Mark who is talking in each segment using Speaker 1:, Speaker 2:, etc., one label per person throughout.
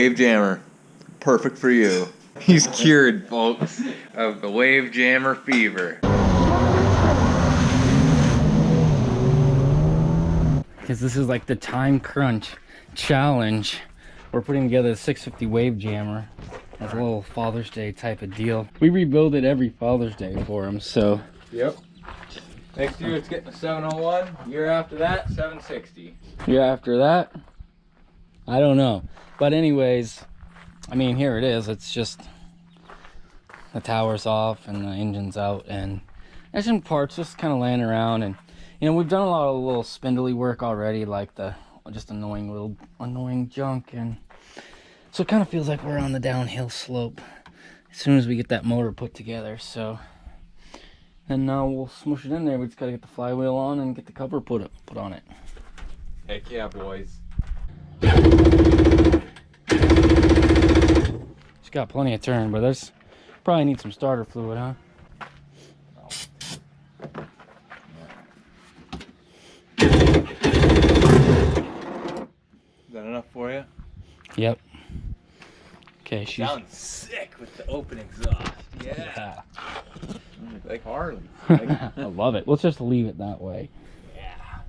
Speaker 1: wave jammer. Perfect for you. He's cured, folks, of the wave jammer fever.
Speaker 2: Because this is like the time crunch challenge. We're putting together a 650 wave jammer as a little Father's Day type of deal. We rebuild it every Father's Day for him, so.
Speaker 1: Yep. Next year it's getting a 701. Year after that, 760.
Speaker 2: Year after that, I don't know. But anyways, I mean, here it is. It's just the tower's off and the engine's out, and there's some parts just kind of laying around. And you know, we've done a lot of little spindly work already, like the just annoying junk, and so it kind of feels like we're on the downhill slope as soon as we get that motor put together. So, and now we'll smush it in there. We just gotta get the flywheel on and get the cover put on it.
Speaker 1: Heck yeah, boys.
Speaker 2: It's got plenty of turn, but there's probably need some starter fluid, huh?
Speaker 1: Is that enough for you?
Speaker 2: Yep. Okay, she's...
Speaker 1: Sounds sick with the open exhaust. Yeah. Like Harley.
Speaker 2: I love it. Let's just leave it that way.
Speaker 1: Yeah.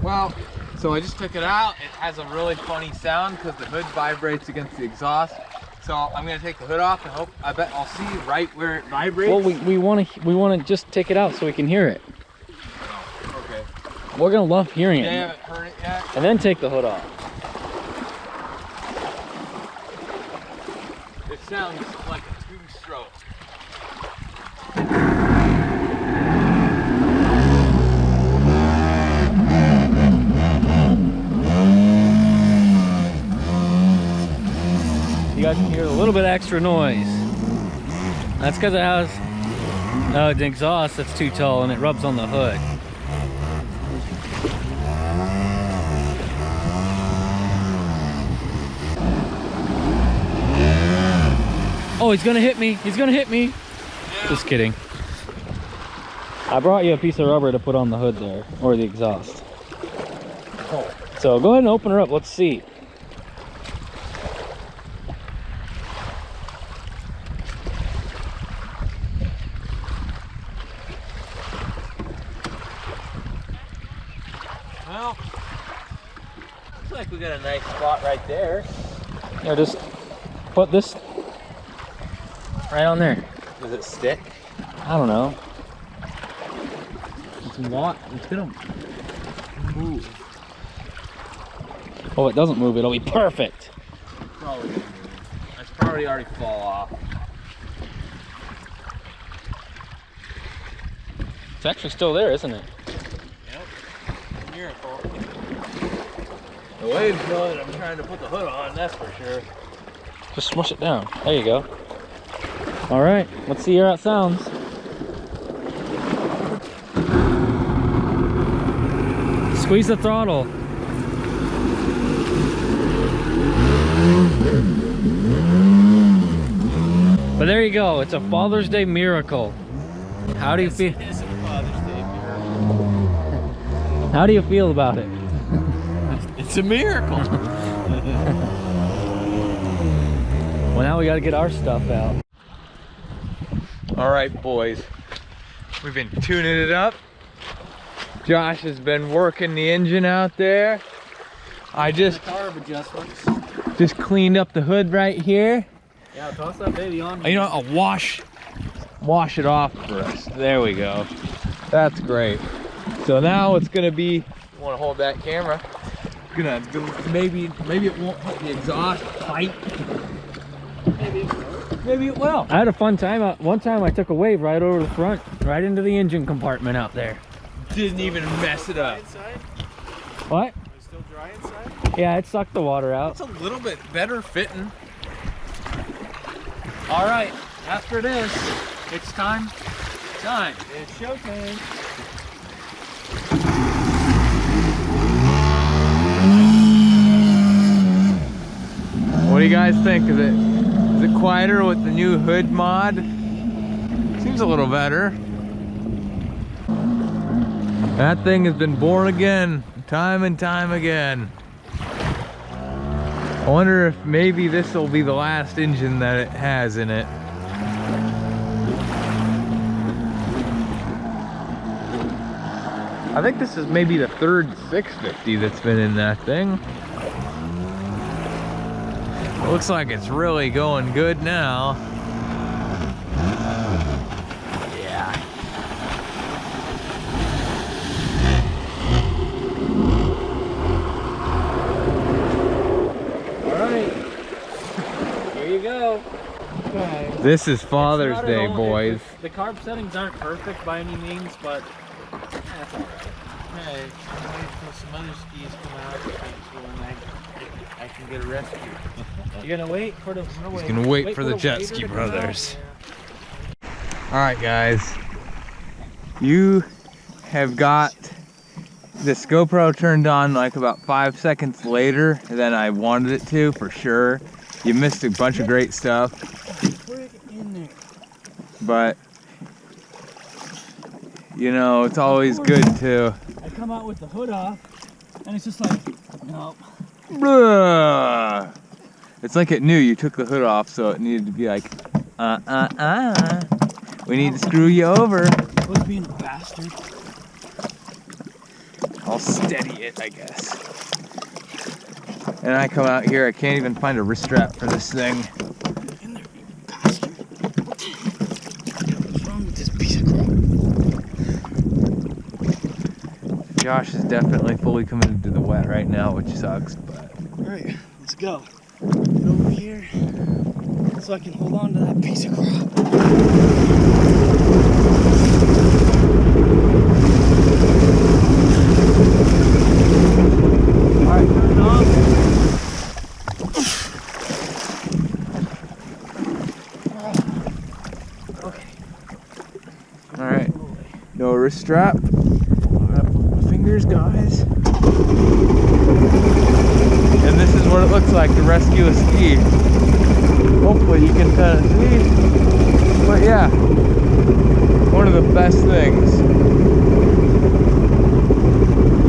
Speaker 1: Well, so I just took it out. It has a really funny sound because the hood vibrates against the exhaust. So I'm gonna take the hood off and hope, I bet I'll see right where it vibrates.
Speaker 2: Well, we want to just take it out so we can hear it.
Speaker 1: Oh, okay.
Speaker 2: We're gonna love hearing it.
Speaker 1: They haven't heard it yet.
Speaker 2: And then take the hood off.
Speaker 1: It sounds like a two-stroke.
Speaker 2: You guys can hear a little bit extra noise. That's because it has an exhaust that's too tall and it rubs on the hood. Oh, he's gonna hit me. He's gonna hit me. Yeah. Just kidding. I brought you a piece of rubber to put on the hood there, or the exhaust.
Speaker 1: Oh.
Speaker 2: So go ahead and open her up. Let's see.
Speaker 1: Well, looks like we got a nice spot right there.
Speaker 2: Yeah, just put this right on there.
Speaker 1: Does it stick?
Speaker 2: I don't know.
Speaker 1: It's gonna move.
Speaker 2: Oh, it doesn't move. It'll be perfect.
Speaker 1: Probably gonna move. It's probably already fall off.
Speaker 2: It's actually still there, isn't it?
Speaker 1: Yep. Miracle. The wave's good. I'm trying to put the hood on, that's for sure.
Speaker 2: Just smush it down. There you go. All right, let's see how it sounds. Squeeze the throttle. But there you go. It's a Father's Day miracle. How do you feel?
Speaker 1: It's a Father's Day miracle.
Speaker 2: How do you feel about it?
Speaker 1: It's a miracle.
Speaker 2: Well, now we got to get our stuff out.
Speaker 1: All right, boys. We've been tuning it up. Josh has been working the engine out there. I just
Speaker 2: carb adjustments.
Speaker 1: Just cleaned up the hood right here.
Speaker 2: Yeah, toss that baby on.
Speaker 1: You know, I'll wash it off for us. There we go. That's great. So now it's gonna be, you wanna hold that camera? Gonna do, maybe it won't hit the exhaust tight. Maybe it will.
Speaker 2: I had a fun time. One time I took a wave right over the front, right into the engine compartment out there.
Speaker 1: Didn't even mess it up.
Speaker 2: What?
Speaker 3: It's still dry inside?
Speaker 2: Yeah, it sucked the water out.
Speaker 1: It's a little bit better fitting.
Speaker 2: All right, after this, it's time.
Speaker 1: It's showtime. What do you guys think? Is it quieter with the new hood mod? Seems a little better. That thing has been born again, time and time again. I wonder if maybe this will be the last engine that it has in it. I think this is maybe the third 650 that's been in that thing. It looks like it's really going good now. Yeah.
Speaker 2: All right. Here you go. Okay.
Speaker 1: This is Father's Day, boys.
Speaker 2: The carb settings aren't perfect by any means, but that's all right.
Speaker 3: Okay, I'm waiting for some other skis come out so when I can get a rescue.
Speaker 2: You're gonna wait for the.
Speaker 1: He's gonna wait for the JetSki brothers. All right, guys. You have got this GoPro turned on like about 5 seconds later than I wanted it to, for sure. You missed a bunch of great stuff. But you know, it's always good to.
Speaker 2: I come out with the hood off, and it's just like, nope.
Speaker 1: It's like it knew you took the hood off, so it needed to be like, we need to screw you over.
Speaker 2: I was being a bastard.
Speaker 1: I'll steady it, I guess. And I come out here, I can't even find a wrist strap for this thing.
Speaker 2: In there, you bastard. What's wrong with this piece of crap?
Speaker 1: Josh is definitely fully committed to the wet right now, which sucks, but.
Speaker 2: All right, let's go. Get over here so I can hold on to that piece of crap. All right, turn it off. Okay.
Speaker 1: All right, no wrist strap. Fingers, guys. And this is what it looks like to rescue a ski. Hopefully you can kind of see. But yeah, one of the best things.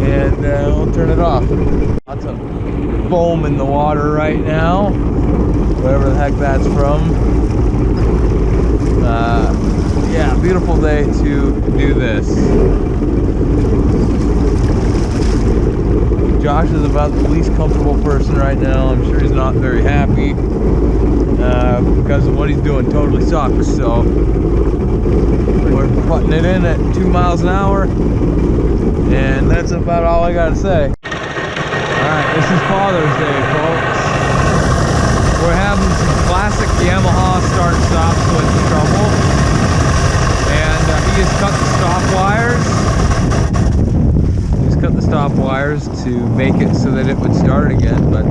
Speaker 1: And we'll turn it off. Lots of foam in the water right now. Whatever the heck that's from. Yeah, beautiful day to do this. Josh is about the least comfortable person right now. I'm sure he's not very happy because of what he's doing totally sucks. So we're putting it in at 2 miles an hour, and that's about all I gotta say. Alright, this is Father's Day, folks. We're having some classic Yamaha start-stop switch trouble, and he just cut the stop wires. Cut the stop wires to make it so that it would start again. But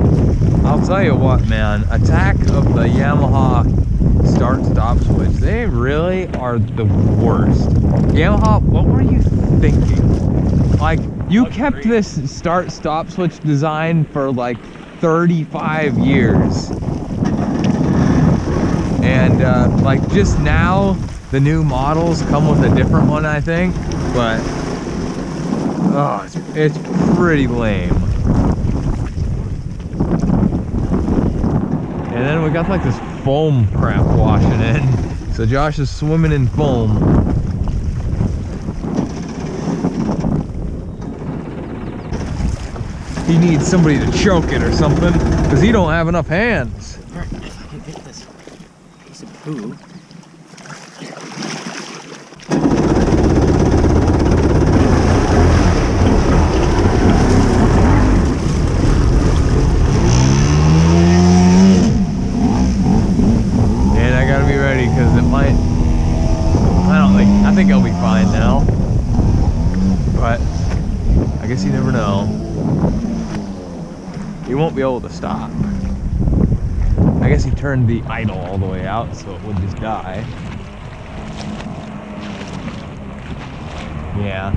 Speaker 1: I'll tell you what, man, attack of the Yamaha start-stop switch, they really are the worst. Yamaha, what were you thinking? Like, you kept this start-stop switch design for like 35 years, and like just now the new models come with a different one, I think, but oh, it's pretty lame. And then we got like this foam crap washing in. So Josh is swimming in foam. He needs somebody to choke it or something, because he don't have enough hands.
Speaker 2: If I can get this piece of poo.
Speaker 1: Because it might, I think I'll be fine now, but I guess you never know. You won't be able to stop. I guess he turned the idle all the way out so it would just die. Yeah.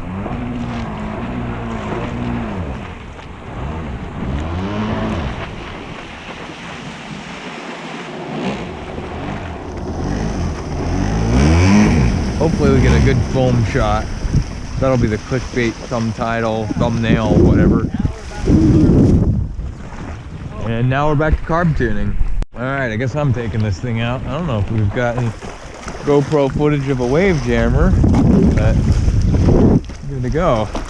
Speaker 1: Hopefully we get a good foam shot. That'll be the clickbait thumbnail, whatever. And now we're back to carb tuning. All right, I guess I'm taking this thing out. I don't know if we've got any GoPro footage of a wave jammer, but give it a go. Come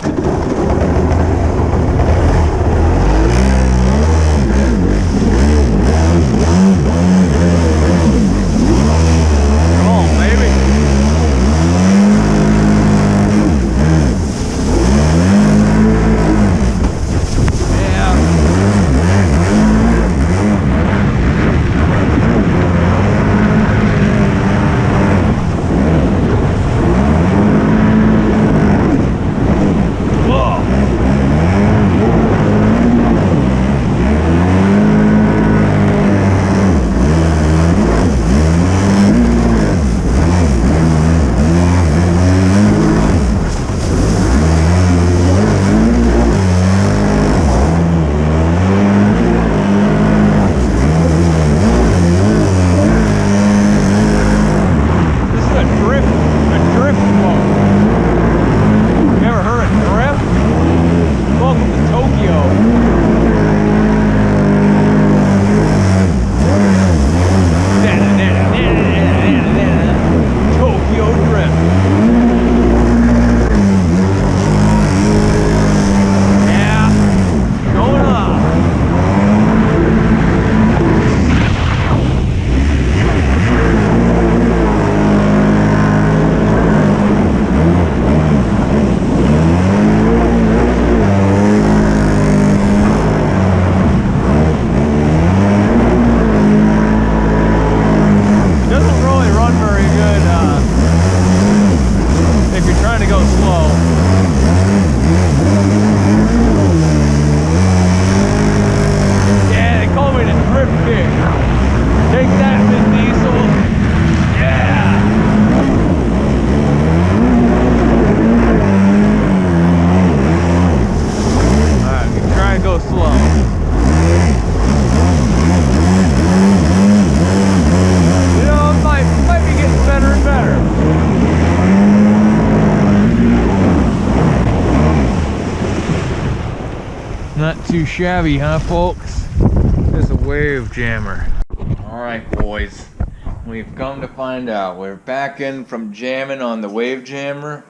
Speaker 1: on, baby. Not too shabby, huh, folks? It's a wave jammer. All right, boys. We've come to find out. We're back in from jamming on the wave jammer,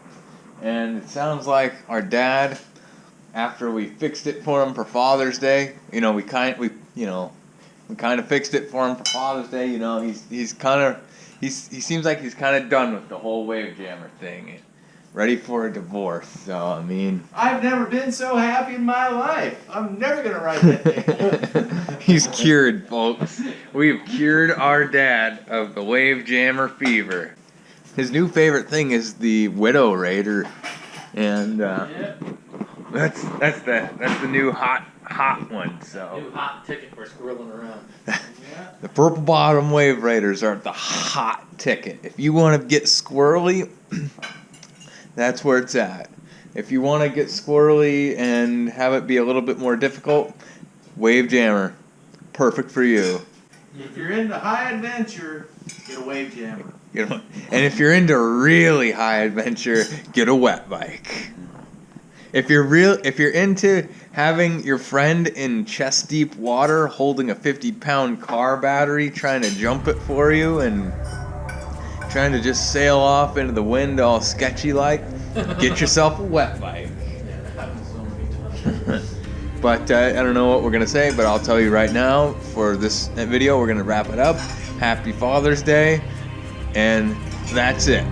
Speaker 1: and it sounds like our dad, after we fixed it for him for Father's Day, you know, we kind of fixed it for him for Father's Day. You know, he seems like he's kind of done with the whole wave jammer thing. Ready for a divorce. So, I mean...
Speaker 3: I've never been so happy in my life. I'm never going to write that thing.
Speaker 1: He's cured, folks. We've cured our dad of the wave jammer fever. His new favorite thing is the Widow Raider. And that's the new hot one. So
Speaker 3: New hot ticket for squirreling around.
Speaker 1: the purple bottom wave raiders are the hot ticket. If you want to get squirrely... That's where it's at. If you want to get squirrely and have it be a little bit more difficult, wave jammer, perfect for you.
Speaker 3: If you're into high adventure, get a wave jammer.
Speaker 1: And if you're into really high adventure, get a wet bike. If you're into having your friend in chest deep water holding a 50-pound car battery trying to jump it for you and trying to just sail off into the wind all sketchy like, get yourself a wet bike.
Speaker 3: Yeah, that happens so many times.
Speaker 1: But I don't know what we're going to say, but I'll tell you right now, for this video, we're going to wrap it up. Happy Father's Day, and that's it.